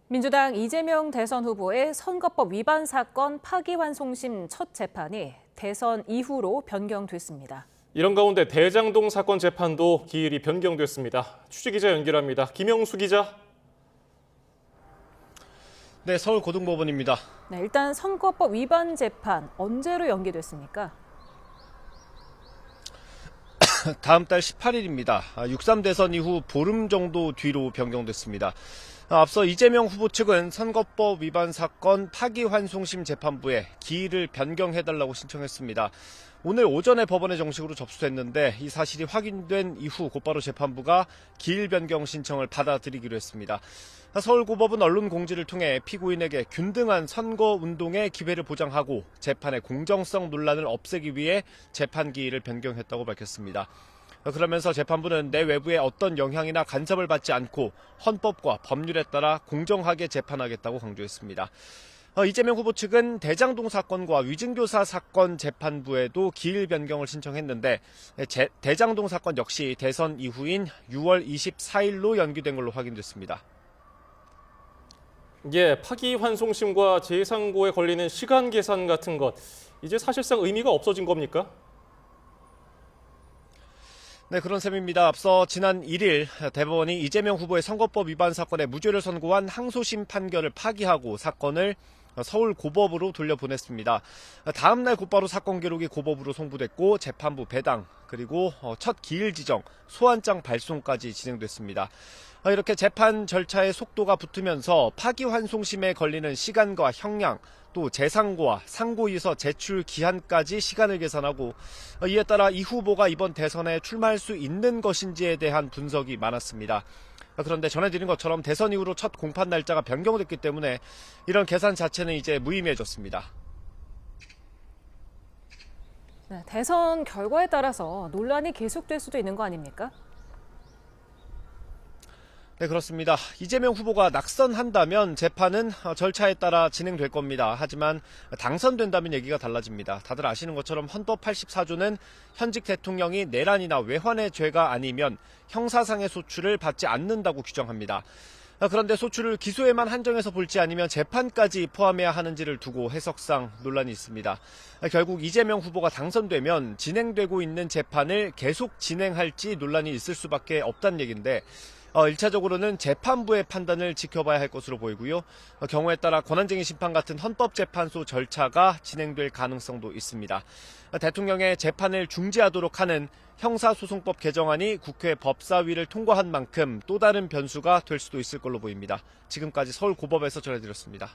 민주당 이재명 대선 후보의 선거법 위반 사건 파기환송심 첫 재판이 대선 이후로 변경됐습니다. 이런 가운데 대장동 사건 재판도 기일이 변경됐습니다. 취재기자 연결합니다. 김영수 기자. 네, 서울고등법원입니다. 네, 일단 선거법 위반 재판 언제로 연기됐습니까? 다음 달 18일입니다. 6.3 대선 이후 보름 정도 뒤로 변경됐습니다. 앞서 이재명 후보 측은 선거법 위반 사건 파기환송심 재판부에 기일을 변경해달라고 신청했습니다. 오늘 오전에 법원에 정식으로 접수됐는데 이 사실이 확인된 이후 곧바로 재판부가 기일 변경 신청을 받아들이기로 했습니다. 서울고법은 언론 공지를 통해 피고인에게 균등한 선거운동의 기회를 보장하고 재판의 공정성 논란을 없애기 위해 재판 기일을 변경했다고 밝혔습니다. 그러면서 재판부는 내 외부의 어떤 영향이나 간섭을 받지 않고 헌법과 법률에 따라 공정하게 재판하겠다고 강조했습니다. 이재명 후보 측은 대장동 사건과 위증교사 사건 재판부에도 기일 변경을 신청했는데 대장동 사건 역시 대선 이후인 6월 24일로 연기된 걸로 확인됐습니다. 예, 파기환송심과 재상고에 걸리는 시간 계산 같은 것, 이제 사실상 의미가 없어진 겁니까? 네, 그런 셈입니다. 앞서 지난 1일 대법원이 이재명 후보의 선거법 위반 사건에 무죄를 선고한 항소심 판결을 파기하고 사건을 서울고법으로 돌려보냈습니다. 다음 날 곧바로 사건 기록이 고법으로 송부됐고 재판부 배당 그리고 첫 기일 지정, 소환장 발송까지 진행됐습니다. 이렇게 재판 절차의 속도가 붙으면서 파기환송심에 걸리는 시간과 형량, 또 재상고와 상고에서 제출 기한까지 시간을 계산하고 이에 따라 이 후보가 이번 대선에 출마할 수 있는 것인지에 대한 분석이 많았습니다. 그런데 전해드린 것처럼 대선 이후로 첫 공판 날짜가 변경됐기 때문에 이런 계산 자체는 이제 무의미해졌습니다. 네, 대선 결과에 따라서 논란이 계속될 수도 있는 거 아닙니까? 네, 그렇습니다. 이재명 후보가 낙선한다면 재판은 절차에 따라 진행될 겁니다. 하지만 당선된다면 얘기가 달라집니다. 다들 아시는 것처럼 헌법 84조는 현직 대통령이 내란이나 외환의 죄가 아니면 형사상의 소출을 받지 않는다고 규정합니다. 그런데 소출을 기소에만 한정해서 볼지 아니면 재판까지 포함해야 하는지를 두고 해석상 논란이 있습니다. 결국 이재명 후보가 당선되면 진행되고 있는 재판을 계속 진행할지 논란이 있을 수밖에 없다는 얘기인데 1차적으로는 재판부의 판단을 지켜봐야 할 것으로 보이고요. 경우에 따라 권한쟁의 심판 같은 헌법재판소 절차가 진행될 가능성도 있습니다. 대통령의 재판을 중지하도록 하는 형사소송법 개정안이 국회 법사위를 통과한 만큼 또 다른 변수가 될 수도 있을 걸로 보입니다. 지금까지 서울고법에서 전해드렸습니다.